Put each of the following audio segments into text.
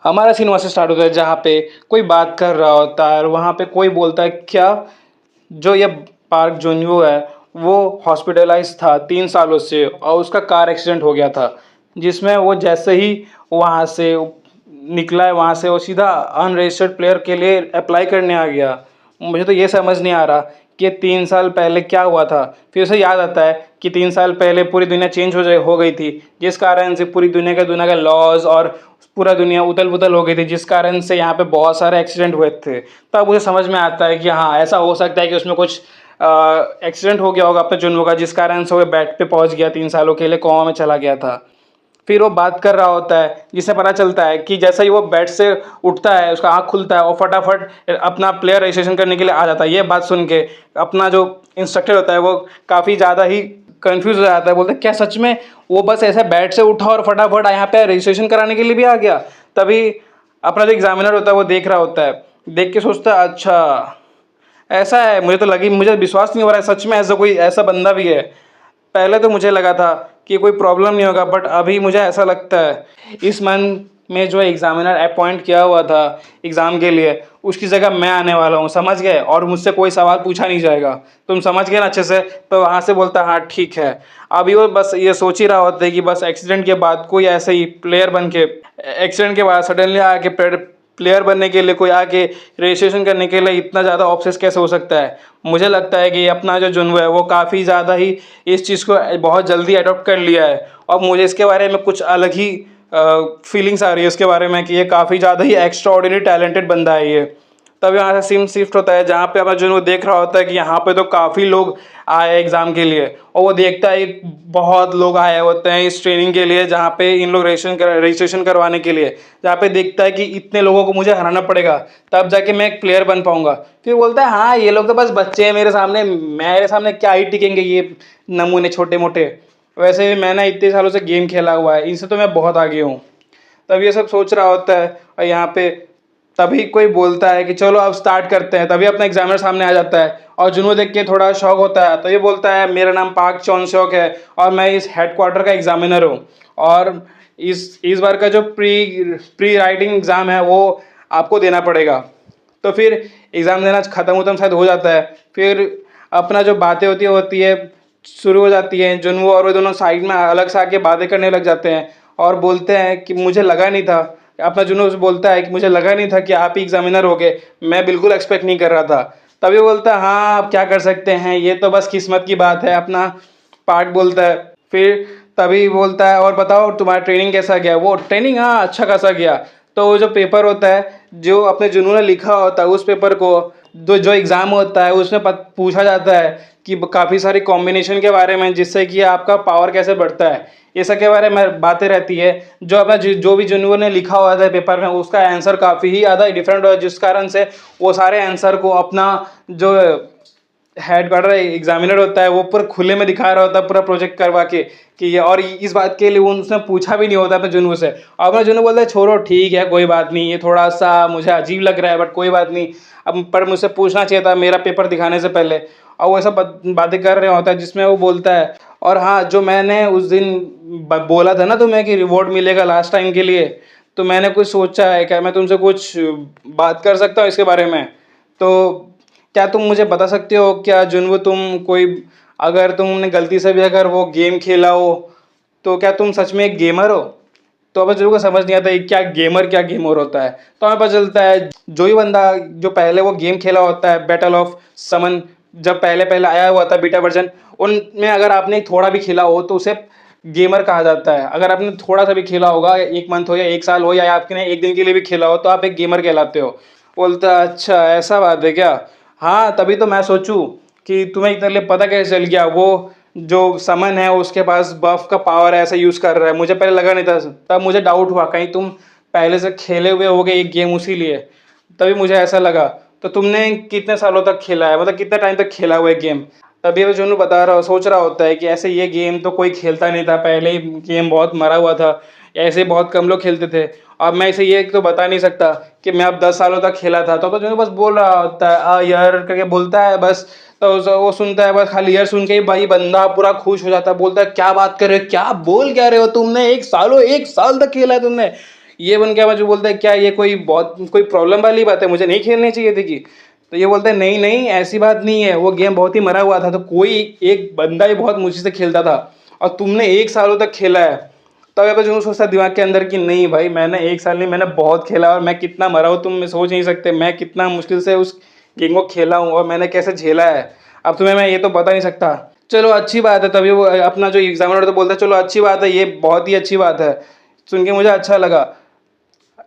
हमारा सीन वहाँ से स्टार्ट होता है जहाँ पे कोई बात कर रहा होता है और वहाँ पे कोई बोलता है क्या, जो ये पार्क जुन्यू है वो हॉस्पिटलाइज था 3 सालों से और उसका कार एक्सीडेंट हो गया था, जिसमें वो जैसे ही वहाँ से निकला है वहाँ से वो सीधा अनरजिस्टर्ड प्लेयर के लिए अप्लाई करने आ गया। मुझे तो ये समझ नहीं आ रहा कि 3 साल पहले क्या हुआ था। फिर उसे याद आता है कि 3 साल पहले पूरी दुनिया चेंज हो गई थी, जिस कारण से पूरी दुनिया के लॉज और पूरा दुनिया उथल पुथल हो गई थी, जिस कारण से यहाँ पे बहुत सारे एक्सीडेंट हुए थे। तब मुझे समझ में आता है कि हाँ, ऐसा हो सकता है कि उसमें कुछ एक्सीडेंट हो गया होगा अपने जुन्नू का, जिस कारण से वो बेड पे पहुंच गया, 3 सालों के लिए कोमा में चला गया था। फिर वो बात कर रहा होता है जिससे पता चलता है कि जैसे ही वो बेड से उठता है उसका आँख खुलता है और फटाफट अपना प्लेयर रजिस्ट्रेशन करने के लिए आ जाता है। ये बात सुन के अपना जो इंस्ट्रक्टर होता है वो काफ़ी ज़्यादा ही कंफ्यूज हो जाता है, बोलते हैं क्या सच में वो बस ऐसे बेड से उठा और फटाफट यहाँ पे रजिस्ट्रेशन कराने के लिए भी आ गया। तभी अपना जो एग्जामिनर होता है वो देख रहा होता है, देख के सोचता है अच्छा ऐसा है। मुझे विश्वास नहीं हो रहा है सच में ऐसा कोई ऐसा बंदा भी है। पहले तो मुझे लगा था कि कोई प्रॉब्लम नहीं होगा, बट अभी मुझे ऐसा लगता है इस मंथ में जो एग्जामिनर अपॉइंट किया हुआ था एग्ज़ाम के लिए उसकी जगह मैं आने वाला हूँ, समझ गए, और मुझसे कोई सवाल पूछा नहीं जाएगा। तुम समझ गए ना अच्छे से। तो वहाँ से बोलता हाँ ठीक है। अभी वो बस ये सोच ही रहा होता है कि बस एक्सीडेंट के बाद कोई ऐसे ही प्लेयर बन के, एक्सीडेंट के बाद सडनली आके प्लेयर बनने के लिए कोई आके रजिस्ट्रेशन करने के लिए इतना ज़्यादा ऑब्सेस कैसे हो सकता है। मुझे लगता है कि अपना जो जुनून है वो काफ़ी ज़्यादा ही इस चीज़ को बहुत जल्दी अडॉप्ट कर लिया है, और मुझे इसके बारे में कुछ अलग ही फीलिंग्स आ रही है इसके बारे में कि ये काफ़ी ज़्यादा ही एक्स्ट्रा ऑर्डिनरी टैलेंटेड बंदा है ये। तब यहाँ से सीन शिफ्ट होता है जहाँ पे अपना जुनून देख रहा होता है कि यहाँ पे तो काफ़ी लोग आए एग्ज़ाम के लिए, और वो देखता है बहुत लोग आए होते हैं इस ट्रेनिंग के लिए जहाँ पे इन लोग रजिस्ट्रेशन करवाने के लिए, जहाँ पे देखता है कि इतने लोगों को मुझे हराना पड़ेगा तब जाके मैं एक प्लेयर बन पाऊंगा। फिर बोलता है हाँ ये लोग तो बस बच्चे हैं मेरे सामने क्या ही टिकेंगे ये नमूने छोटे मोटे। वैसे भी मैंने इतने सालों से गेम खेला हुआ है, इनसे तो मैं बहुत आगे हूँ। तब ये सब सोच रहा होता है और यहाँ पे तभी कोई बोलता है कि चलो अब स्टार्ट करते हैं। तभी अपना एग्जामिनर सामने आ जाता है और जुनू देख के थोड़ा शौक होता है, तो ये बोलता है मेरा नाम पार्क चौन सेओक है और मैं इस हेडक्वार्टर का एग्जामिनर हूँ, और इस बार का जो प्री राइटिंग एग्ज़ाम है वो आपको देना पड़ेगा। तो फिर एग्ज़ाम देना ख़त्म शायद हो जाता है। फिर अपना जो बातें होती है शुरू हो जाती है। जुनू और वो दोनों साइड में अलग से आके बातें करने लग जाते हैं और बोलते हैं कि मुझे लगा नहीं था, अपना जुनून बोलता है कि मुझे लगा नहीं था कि आप ही एग्जामिनर होगे, मैं बिल्कुल एक्सपेक्ट नहीं कर रहा था। तभी बोलता है हाँ आप क्या कर सकते हैं, ये तो बस किस्मत की बात है, अपना पार्ट बोलता है। फिर तभी बोलता है और बताओ तुम्हारा ट्रेनिंग कैसा गया। वो ट्रेनिंग हाँ अच्छा खासा गया। तो वो जो पेपर होता है जो अपने जुनून ने लिखा होता है उस पेपर को जो एग्ज़ाम होता है उसमें पूछा जाता है कि काफ़ी सारी कॉम्बिनेशन के बारे में, जिससे कि आपका पावर कैसे बढ़ता है, ये सब के बारे में बातें रहती है। जो अपना जो भी जुनूर ने लिखा हुआ था पेपर में उसका आंसर काफ़ी ही ज़्यादा डिफरेंट हुआ, जिस कारण से वो सारे आंसर को अपना जो हेड क्वार्टर एग्जामिनर होता है वो पूरा खुले में दिखा रहा होता है पूरा प्रोजेक्ट करवा के कि ये, और इस बात के लिए वो उसने पूछा भी नहीं होता अपने जुनू से। और अपना जुनू बोलता है छोड़ो ठीक है कोई बात नहीं, ये थोड़ा सा मुझे अजीब लग रहा है बट कोई बात नहीं, अब पर मुझसे पूछना चाहिए था मेरा पेपर दिखाने से पहले। और वो ऐसा बातें कर रहे होता है जिसमें वो बोलता है और हाँ जो मैंने उस दिन बोला था ना तुम्हें कि रिवॉर्ड मिलेगा लास्ट टाइम के लिए, तो मैंने कुछ सोचा है, क्या मैं तुमसे कुछ बात कर सकता हूँ इसके बारे में। तो क्या तुम मुझे बता सकते हो क्या जुनू तुम कोई, अगर तुमने गलती से भी अगर वो गेम खेला हो तो क्या तुम सच में एक गेमर हो। तो अब जुनू को समझ नहीं आता क्या गेमर होता है। तो हमें पता चलता है जो ही बंदा जो पहले वो गेम खेला होता है बैटल ऑफ समन, जब पहले पहले आया हुआ था बीटा वर्जन, उनमें अगर आपने थोड़ा भी खेला हो तो उसे गेमर कहा जाता है। अगर आपने थोड़ा सा भी खेला होगा, 1 मंथ हो या 1 साल हो या आपने एक दिन के लिए भी खेला हो, तो आप एक गेमर कहलाते हो। बोलता अच्छा ऐसा बात है क्या। हाँ तभी तो मैं सोचूं कि तुम्हें इतना लिए पता कैसे चल गया वो जो समन है उसके पास बफ का पावर ऐसा यूज़ कर रहा है। मुझे पहले लगा नहीं था, तब मुझे डाउट हुआ कहीं तुम पहले से खेले हुए होगे एक गेम उसी लिए, तभी मुझे ऐसा लगा। तो तुमने कितने सालों तक खेला है, मतलब कितना टाइम तक खेला हुआ है गेम। तभी वो जोनू बता रहा सोच रहा होता है कि ऐसे ये गेम तो कोई खेलता नहीं था, पहले ही गेम बहुत मरा हुआ था, ऐसे बहुत कम लोग खेलते थे। अब मैं इसे ये तो बता नहीं सकता कि मैं अब 10 सालों तक खेला था। तो जोनू बस बोल रहा होता है यार करके बोलता है बस। तो वो सुनता है बस, खाली यार सुन के ही भाई बंदा पूरा खुश हो जाता है, बोलता है क्या बात कर रहे हो, क्या बोल क्या रहे हो तुमने, 1 साल तक खेला है तुमने, ये बन के अब जो बोलता है क्या ये कोई प्रॉब्लम वाली बात है, मुझे नहीं खेलनी चाहिए थी कि। तो ये बोलता है नहीं नहीं ऐसी बात नहीं है, वो गेम बहुत ही मरा हुआ था, तो कोई एक बंदा ही बहुत मुझे से खेलता था और तुमने 1 सालों तक खेला है। तब यहाँ पे जुनून सोचता है दिमाग के अंदर कि नहीं भाई मैंने 1 साल नहीं, मैंने बहुत खेला और मैं कितना मरा हूँ तुम सोच नहीं सकते, मैं कितना मुश्किल से उस गेम को खेला हूँ और मैंने कैसे झेला है, अब तुम्हें मैं ये तो बता नहीं सकता। चलो अच्छी बात है, तभी वो अपना जो एग्जामिनर तो बोलता है चलो अच्छी बात है, ये बहुत ही अच्छी बात है, सुन के मुझे अच्छा लगा।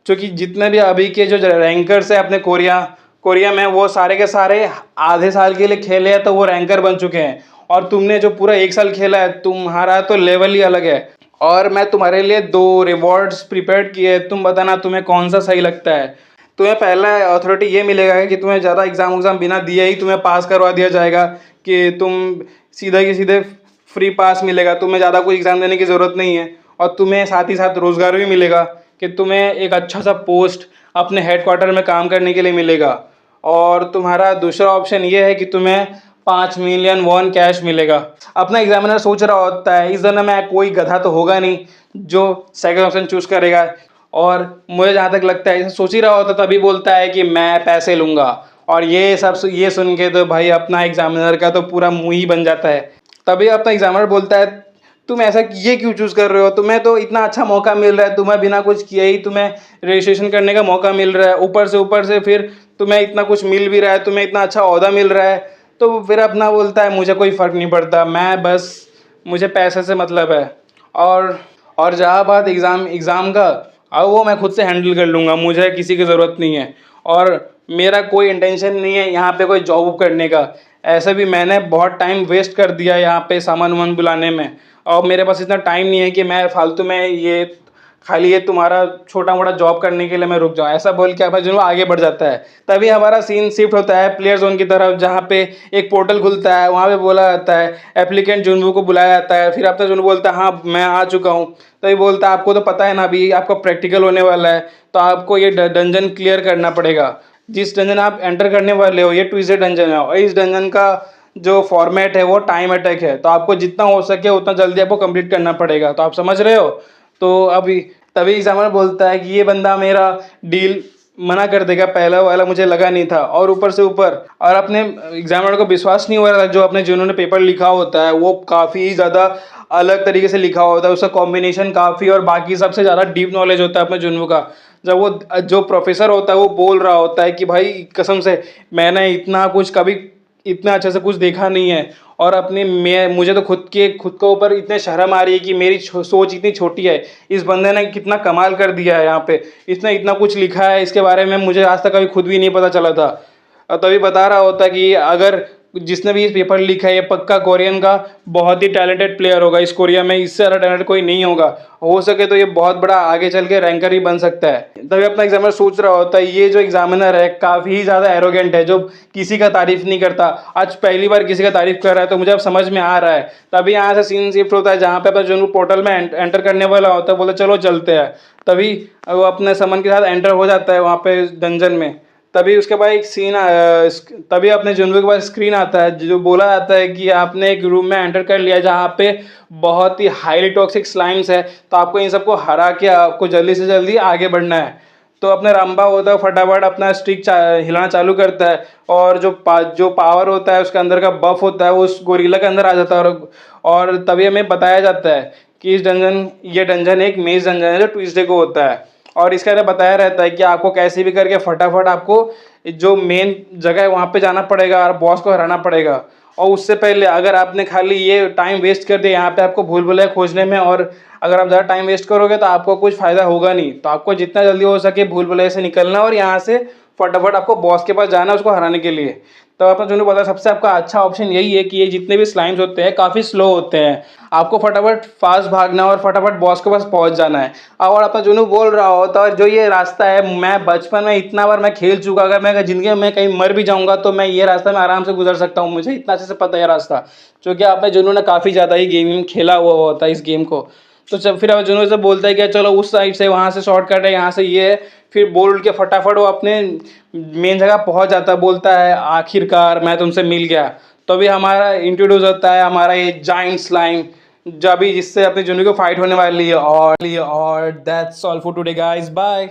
क्योंकि जितने भी अभी के जो रैंकर्स है अपने कोरिया कोरिया में, वो सारे के सारे आधे साल के लिए खेले हैं तो वो रैंकर बन चुके हैं, और तुमने जो पूरा 1 साल खेला है तुम्हारा तो लेवल ही अलग है। और मैं तुम्हारे लिए 2 रिवॉर्ड्स प्रिपेयर किए, तुम बताना तुम्हें कौन सा सही लगता है। तुम्हें पहला अथॉरिटी ये मिलेगा कि तुम्हें ज़्यादा एग्ज़ाम बिना दिए ही तुम्हें पास करवा दिया जाएगा, कि तुम सीधे के सीधे फ्री पास मिलेगा, तुम्हें ज़्यादा कोई एग्ज़ाम देने की ज़रूरत नहीं है। और तुम्हें साथ ही साथ रोज़गार भी मिलेगा, कि तुम्हें एक अच्छा सा पोस्ट अपने हेडक्वार्टर में काम करने के लिए मिलेगा। और तुम्हारा दूसरा ऑप्शन ये है कि तुम्हें 5 मिलियन वॉन कैश मिलेगा। अपना एग्जामिनर सोच रहा होता है इस दोनों में कोई गधा तो होगा नहीं जो सेकंड ऑप्शन चूज करेगा, और मुझे जहाँ तक लगता है ऐसा सोच ही रहा होता तभी बोलता है कि मैं पैसे लूँगा। और ये सुन के तो भाई अपना एग्जामिनर का तो पूरा मुंह ही बन जाता है। तभी अपना एग्जामिनर बोलता है तुम ऐसा ये क्यों चूज़ कर रहे हो, तुम्हें तो इतना अच्छा मौका मिल रहा है, तुम्हें बिना कुछ किए ही तुम्हें रजिस्ट्रेशन करने का मौका मिल रहा है, ऊपर से फिर तुम्हें इतना कुछ मिल भी रहा है, तुम्हें इतना अच्छा ओहदा मिल रहा है। तो फिर अपना बोलता है मुझे कोई फ़र्क नहीं पड़ता, मैं बस मुझे पैसे से मतलब है। और और जहाँ बात एग्ज़ाम का, अब वो मैं खुद से हैंडल कर लूँगा, मुझे किसी की ज़रूरत नहीं है। और मेरा कोई इंटेंशन नहीं है यहाँ पे कोई जॉब करने का, ऐसे भी मैंने बहुत टाइम वेस्ट कर दिया यहाँ पे सामान वामान बुलाने में, और मेरे पास इतना टाइम नहीं है कि मैं फालतू में ये खाली ये तुम्हारा छोटा मोटा जॉब करने के लिए मैं रुक जाऊँ। ऐसा बोल के अपना जुनू आगे बढ़ जाता है। तभी हमारा सीन शिफ्ट होता है प्लेयर जोन की तरफ, जहाँ पे एक पोर्टल खुलता है, वहाँ पे बोला जाता है एप्लीकेंट जुनू को बुलाया जाता है। फिर अपना जुनू बोलता है हाँ मैं आ चुका हूँ। तभी बोलता है आपको तो पता है ना अभी आपका प्रैक्टिकल होने वाला है, तो आपको ये डंजन क्लियर करना पड़ेगा। जिस डंजन आप एंटर करने वाले हो ये ट्विस्टेड डंजन है, और इस डंजन का जो फॉर्मेट है वो टाइम अटैक है, तो आपको जितना हो सके उतना जल्दी आपको कंप्लीट करना पड़ेगा। तो आप समझ रहे हो। तो अभी तभी एग्जामिनर बोलता है कि ये बंदा मेरा डील मना कर देगा, पहला वाला मुझे लगा नहीं था। और ऊपर से ऊपर और अपने एग्जामिनर को विश्वास नहीं हो रहा था, जो अपने जिन्होंने पेपर लिखा होता है वो काफ़ी ज़्यादा अलग तरीके से लिखा होता है, उसका कॉम्बिनेशन काफ़ी और बाकी सबसे ज़्यादा डीप नॉलेज होता है अपने जुनू का। जब वो जो प्रोफेसर होता है वो बोल रहा होता है कि भाई कसम से मैंने इतना कुछ कभी इतना अच्छे से कुछ देखा नहीं है, और अपने मैं मुझे तो खुद के ऊपर इतने शर्म आ रही है कि मेरी सोच इतनी छोटी है। इस बंदे ने कितना कमाल कर दिया है यहाँ पे, इसने इतना कुछ लिखा है इसके बारे में मुझे आज तक कभी खुद भी नहीं पता चला था। और तभी बता रहा होता कि अगर जिसने भी ये पेपर लिखा है ये पक्का कोरियन का बहुत ही टैलेंटेड प्लेयर होगा, इस कोरिया में इससे ज़्यादा टैलेंट कोई नहीं होगा, हो सके तो ये बहुत बड़ा आगे चल के रैंकर ही बन सकता है। तभी अपना एग्जामिनर सोच रहा होता है ये जो एग्जामिनर है काफ़ी ज़्यादा एरोगेंट है, जो किसी का तारीफ नहीं करता, आज पहली बार किसी का तारीफ कर रहा है, तो मुझे अब समझ में आ रहा है। तभी यहाँ से सीन शिफ्ट होता है जहाँ पे अपना जो पोर्टल में एंटर करने वाला होता है, बोलते चलो चलते हैं। तभी वो अपने समन के साथ एंटर हो जाता है वहाँ पे डंजन में। तभी उसके बाद एक तभी अपने जुनू के पास स्क्रीन आता है जो बोला जाता है कि आपने एक रूम में एंटर कर लिया जहाँ पे बहुत ही हाईली टॉक्सिक स्लाइम्स है, तो आपको इन सबको हरा के आपको जल्दी से जल्दी आगे बढ़ना है। तो अपने रामबा होता है फटाफट अपना स्टिक हिलाना चालू करता है, और जो पावर होता है उसके अंदर का बफ होता है वो उस गोरिल्ला के अंदर आ जाता है। और तभी हमें बताया जाता है कि ये डंजन एक मेज डंजन है जो ट्यूसडे को होता है, और इसके अंदर बताया रहता है कि आपको कैसे भी करके फटाफट आपको जो मेन जगह है वहाँ पे जाना पड़ेगा और बॉस को हराना पड़ेगा। और उससे पहले अगर आपने खाली ये टाइम वेस्ट कर दिया यहाँ पे आपको भूल भुलैया खोजने में, और अगर आप ज़्यादा टाइम वेस्ट करोगे तो आपको कुछ फ़ायदा होगा नहीं। तो आपको जितना जल्दी हो सके भूल भुलैया से निकलना और यहाँ से फटाफट आपको बॉस के पास जाना उसको हराने के लिए। तो आपने जो पता सबसे आपका अच्छा ऑप्शन यही है कि ये जितने भी स्लाइम्स होते हैं काफ़ी स्लो होते हैं, आपको फटाफट फास्ट भागना और फटाफट बॉस के पास पहुंच जाना है। और अपना जुनू बोल रहा होता है जो ये रास्ता है मैं बचपन में इतना बार मैं खेल चुका, अगर मैं ज़िंदगी में कहीं मर भी जाऊंगा तो मैं ये रास्ता में आराम से गुजर सकता हूँ, मुझे इतना अच्छे से पता है रास्ता, क्योंकि आपने जुनू ने काफ़ी ज़्यादा ही गेम खेला हुआ होता है इस गेम को। तो जब फिर अब जुनू से बोलता है कि चलो उस साइड से वहाँ से शॉर्टकट है, यहाँ से ये है, फिर बोल के फटाफट वो अपने मेन जगह पहुँच जाता है, बोलता है आखिरकार मैं तुमसे मिल गया। तो अभी हमारा इंट्रोड्यूस होता है हमारा ये जाइंट स्लाइम, जो अभी जिससे अपनी जुनू को फाइट होने वाली है। और that's all for today guys, bye.